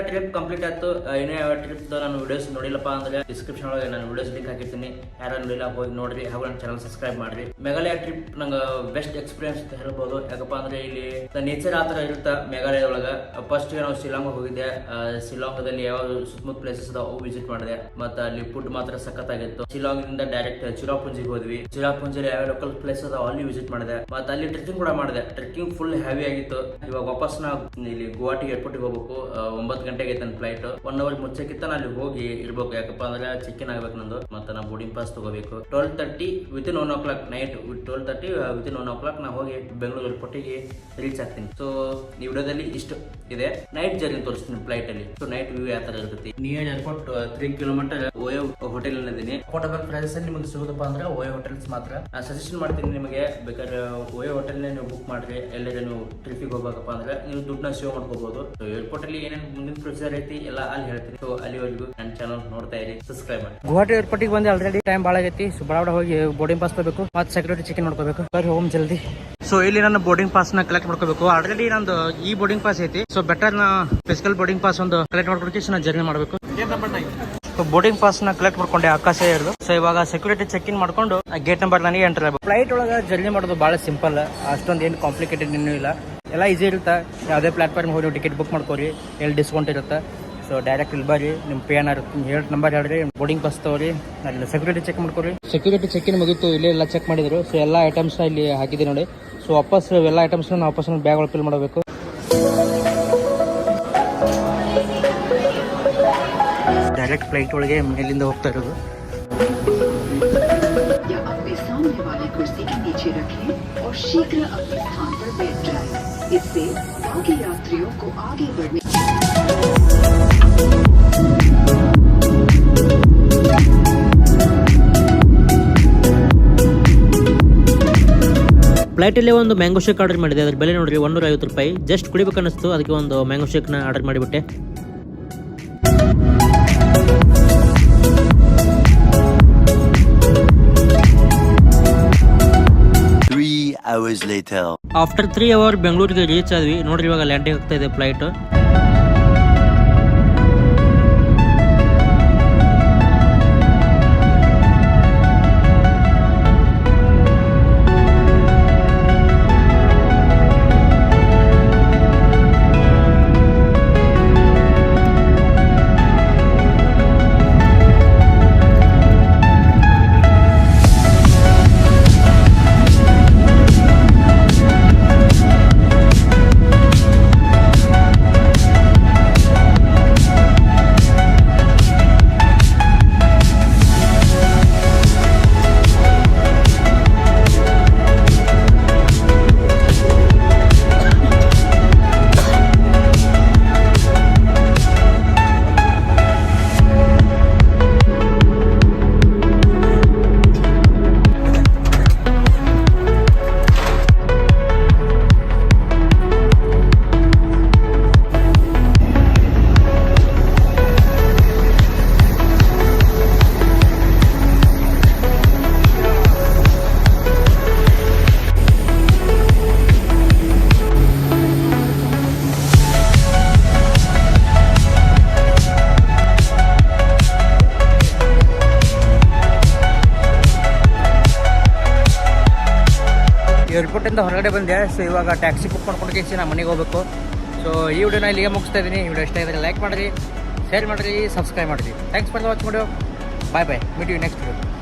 Trip complete ಆಯ್ತು. ಇನ್ನೂ ಯಾವ ಟ್ರಿಪ್ ನಾನು ವಿಡಿಯೋಸ್ ನೋಡಿಲ್ಲಪ್ಪ ಅಂದ್ರೆ ಡಿಸ್ಕ್ರಿಪ್ಷನ್ ಒಳಗೆ ನಾನು ವಿಡಿಯೋಸ್ ಲಿಂಕ್ ಹಾಕಿರ್ತೀನಿ. ಯಾರು ನೋಡಿಲ್ಲ ಹೋಗಿ ನೋಡ್ರಿ, ಹಾಗೂ ನನ್ನ ಚಾನಲ್ ಸಬ್ಸ್ಕ್ರೈಬ್ ಮಾಡ್ರಿ. ಮೇಘಾಲಯ ಟ್ರಿಪ್ ನಂಗೆ ಬೆಸ್ಟ್ ಎಕ್ಸ್ಪೀರಿಯನ್ಸ್ ಅಂತ ಹೇಳ್ಬೋದು. ಯಾಕಪ್ಪ ಅಂದ್ರೆ ಇಲ್ಲಿ ನೇಚರ್ ಆ ತರ ಇರುತ್ತೆ ಮೇಘಾಲಯದೊಳಗ. ಫಸ್ಟ್ ನಾವು ಶಿಲಾಂಗ್ ಹೋಗಿದ್ದೆ. ಶಿಲಾಂಗದಲ್ಲಿ ಯಾವ ಸುತ್ತಮುತ್ತ ಪ್ಲೇಸಸ್ ಅವು ವಿಸಿಟ್ ಮಾಡಿದೆ. ಮತ್ತೆ ಅಲ್ಲಿ ಫುಡ್ ಮಾತ್ರ ಸಖತ್ತಾಗಿತ್ತು. ಶಿಲಾಂಗ್ ಇಂದ ಡೈರೆಕ್ಟ್ ಚಿರಾಪುಂಜಿಗೆ ಹೋದ್ವಿ. ಚಿರಾಪುಂಜಿಲಿ ಯಾವ ಲೋಕಲ್ ಪ್ಲೇಸ್ ಅದಾವ ಅಲ್ಲಿ ವಿಸಿಟ್ ಮಾಡಿದೆ. ಮತ್ತೆ ಅಲ್ಲಿ ಟ್ರೆಕ್ಕಿಂಗ್ ಕೂಡ ಮಾಡಿದೆ. ಟ್ರೆಕ್ಕಿಂಗ್ ಫುಲ್ ಹೆವಿ ಆಗಿತ್ತು. ಇವಾಗ ವಾಪಸ್ ನಾ ಇಲ್ಲಿ ಗುವಾಹಟಿ ಏರ್ಪೋರ್ಟ್ ಹೋಗ್ಬೇಕು. 9 ಗಂಟೆಗೆ ಐತೆ ಫ್ಲೈಟ್. 1 ಅವರ್ ಮುಂಚೆಕಿತ್ತ ನಾನು ಅಲ್ಲಿ ಹೋಗಿ ಇರ್ಬೇಕು. ಯಾಕಪ್ಪ ಅಂದ್ರೆ ಚೆಕ್ ಇನ್ ಆಗ್ಬೇಕು ನಂದು. ಮತ್ತೆ ನಾ ಬೋರ್ಡಿಂಗ್ ಪಾಸ್ ತಗೋಬೇಕು. 12:30 within 1 o'clock night 12:30 within 1 o'clock ನಾ ಹೋಗಿ ಬೆಂಗಳೂರು ಏರ್ಪೋರ್ಟಿಗೆ ರೀಚ್ ಆಗ್ತೀನಿ. ಸೊ ಈ ವಿಡಿಯೋದಲ್ಲಿ ಇಷ್ಟು ಇದೆ. ನೈಟ್ ಜರ್ನಿ ತೋರಿಸ್ತೀನಿ ಫ್ಲೈಟ್ ಅಲ್ಲಿ. ಸೊ ನೈಟ್ ವ್ಯೂ ಯಾವ ತರ ಇರುತ್ತೆ. Near airport 3 kilometre OYO hotel ಇದ್ದೀನಿ. ಅಫೋರ್ಡಬಲ್ ಪ್ರೈಸ್ ಅಲ್ಲಿ ನಿಮಗೆ ಸಿಗೋದಪ್ಪ ಅಂದ್ರೆ ಓಯೋ ಹೋಟೆಲ್ಸ್ ಮಾತ್ರ. ನಾನು ಸಜೆಷನ್ ಮಾಡ್ತೀನಿ ನಿಮಗೆ. ಬೇಕಾದ್ರೆ ಓಯೋ ಹೋಟೆಲ್ ನೀವು ಬುಕ್ ಮಾಡ್ರಿ. ಎಲ್ಲರೂ ನೀವು ಟ್ರಿಪ್ಪಿಗೆ ಹೋಗ್ಬೇಕಪ್ಪ ಅಂದ್ರೆ ನೀವು ದುಡ್ಡನ್ನ ಸೇವ್ ಮಾಡ್ಕೋಬಹುದು. ಏರ್ಪೋರ್ಟ್ ಅಲ್ಲಿ ಏನೇನು ಮುಂದಿನ ಪ್ರೊಸೀಜರ್ ಐತಿ ಎಲ್ಲ ಅಲ್ಲಿ ಹೇಳ್ತೀನಿ. ಸೊ ಅಲ್ಲಿವರೆಗೂ ನನ್ನ ಚಾನಲ್ ನೋಡ್ತಾ ಇರಿ, ಸಬ್ಸ್ಕ್ರೈಬ್ ಮಾಡಿ. ಗುವಾಹಟಿ ಏರ್ಪೋರ್ಟಿಗೆ ಬಂದು ಆಲ್ರೆಡಿ ಟೈಮ್ ಭಾಳ ಆಗೈತಿ. ಸೊ ಬಡ ಹೋಗಿ ಬೋರ್ಡಿಂಗ್ ಪಾಸ್ ತಗೋಬೇಕು. ಮತ್ತೆ ಸೆಕ್ಯೂರಿಟಿ ಚೆಕ್ ನೋಡ್ಕೋಬೇಕು. ಬರ್ರಿ ಹೋಮ್ ಜಲ್ದಿ. ಸೊ ಇಲ್ಲಿ ನನ್ನ ಬೋರ್ಡಿಂಗ್ ಪಾಸ್ ನ ಕಲೆಕ್ಟ್ ಮಾಡ್ಕೋಬೇಕು. ಆಲ್ರೆಡಿ ನಂದು ಈ ಬೋರ್ಡಿಂಗ್ ಪಾಸ್ ಐತಿ. ಸೊ ಬೆಟರ್ ನಾ ಫಿಸಿಕಲ್ ಬೋರ್ಡಿಂಗ್ ಪಾಸ್ ಒಂದು ಕಲೆಕ್ಟ್ ಮಾಡ್ಕೊಡ್ತೀವಿ. ನಾ ಜರ್ನಿ ಮಾಡಬೇಕು. ಬೋರ್ಡಿಂಗ್ ಪಾಸ್ ನ ಕಲೆಕ್ಟ್ ಮಾಡ್ಕೊಂಡೆ ಆಕಾಶ ಇರೋದು. ಸೊ ಇವಾಗ ಸೆಕ್ಯೂರಿಟಿ ಚೆಕ್ ಇನ್ ಮಾಡ್ಕೊಂಡು ಗೇಟ್ ನಂಬರ್ ನನಗೆ ಎಂಟರ್ ಆಗಬೇಕು. ಫ್ಲೈಟ್ ಒಳಗೆ ಜರ್ನಿ ಮಾಡೋದು ಬಹಳ ಸಿಂಪಲ್. ಅಷ್ಟೊಂದು ಏನು ಕಾಂಪ್ಲಿಕೇಟೆಡ್ ಇನ್ನೂ ಇಲ್ಲ. ಎಲ್ಲ ಈಸಿ ಇರುತ್ತೆ. ಯಾವುದೇ ಪ್ಲಾಟ್ಫಾರ್ಮ್ ಹೋಗಿ ಟಿಕೆಟ್ ಬುಕ್ ಮಾಡ್ಕೋರಿ. ಎಲ್ಲಿ ಡಿಸ್ಕೌಂಟ್ ಇರುತ್ತೆ. ಸೊ ಡೈರೆಕ್ಟ್ ಇಲ್ಲಿ ಬರ್ರಿ. ನಿಮ್ಮ ಪಿ ಎನ್ ಆರ್ ನಂಬರ್ ಹೇಳ್ರಿ. ಬೋರ್ಡಿಂಗ್ ಪಾಸ್ ತಗೋರಿ. ಅಲ್ಲಿ ಸೆಕ್ಯೂರಿಟಿ ಚೆಕ್ ಮಾಡ್ಕೋರಿ. ಸೆಕ್ಯೂರಿಟಿ ಚೆಕ್ ಇನ್ ಮುಗಿತು. ಇಲ್ಲಿ ಎಲ್ಲ ಚೆಕ್ ಮಾಡಿದ್ರು. ಸೊ ಎಲ್ಲ ಐಟಮ್ಸ್ನ ಇಲ್ಲಿ ಹಾಕಿದೆ ನೋಡಿ. ಸೊ ವಾಪಸ್ ಎಲ್ಲ ಐಟಮ್ಸ್ನ ನಾವು ವಾಪಸ್ ಬ್ಯಾಗ್ ಒಳಗೆ ಫಿಲ್ ಮಾಡಬೇಕು. ಡೈರೆಕ್ಟ್ ಫ್ಲೈಟ್ ಒಳಗೆ ಮೇಲಿಂದ ಹೋಗ್ತಾ ಇರೋದು. सामने वाली कुर्सी के नीचे रखें और शीघ्र अपने स्थान पर बैठ जाएं। इससे बाकी यात्रियों को आगे बढ़ने ಫ್ಲೈಟ್ ಅಲ್ಲಿ ಒಂದು ಮ್ಯಾಂಗೋ ಶೇಕ್ ಆರ್ಡರ್ ಮಾಡಿದೆ. ಅದ್ರ ಬೆಲೆ ನೋಡ್ರಿ 150 ರೂಪಾಯಿ. ಜಸ್ಟ್ ಕುಡಿಬೇಕು ಅನ್ನಿಸ್ತು, ಅದಕ್ಕೆ ಒಂದು ಮ್ಯಾಂಗೋ ಶೇಕ್ ನ ಆರ್ಡರ್ ಮಾಡಿಬಿಟ್ಟೆ. ಆಫ್ಟರ್ 3 ಅವರ್ ಬೆಂಗಳೂರಿಗೆ ರೀಚ್ ಆದ್ವಿ. ನೋಡ್ರಿ ಇವಾಗ ಲ್ಯಾಂಡಿಂಗ್ ಆಗ್ತಾ ಇದೆ ಫ್ಲೈಟ್. ಏರ್ಪೋರ್ಟಿಂದ ಹೊರಗಡೆ ಬಂದೆ. ಸೊ ಇವಾಗ ಟ್ಯಾಕ್ಸಿ ಬುಕ್ ಮಾಡ್ಕೊಂಡು ನಾನು ಮನೆಗೆ ಹೋಗಬೇಕು. ಸೊ ಈ ವಿಡಿಯೋನ ಇಲ್ಲಿಗೆ ಮುಗಿಸ್ತಾ ಇದ್ದೀನಿ. ಈ ವಿಡಿಯೋ ಇಷ್ಟ ಇದ್ದರೆ ಲೈಕ್ ಮಾಡಿರಿ, ಶೇರ್ ಮಾಡಿರಿ, ಸಬ್ಸ್ಕ್ರೈಬ್ ಮಾಡಿರಿ. Thanks for watch video. Bye bye. Meet you next video.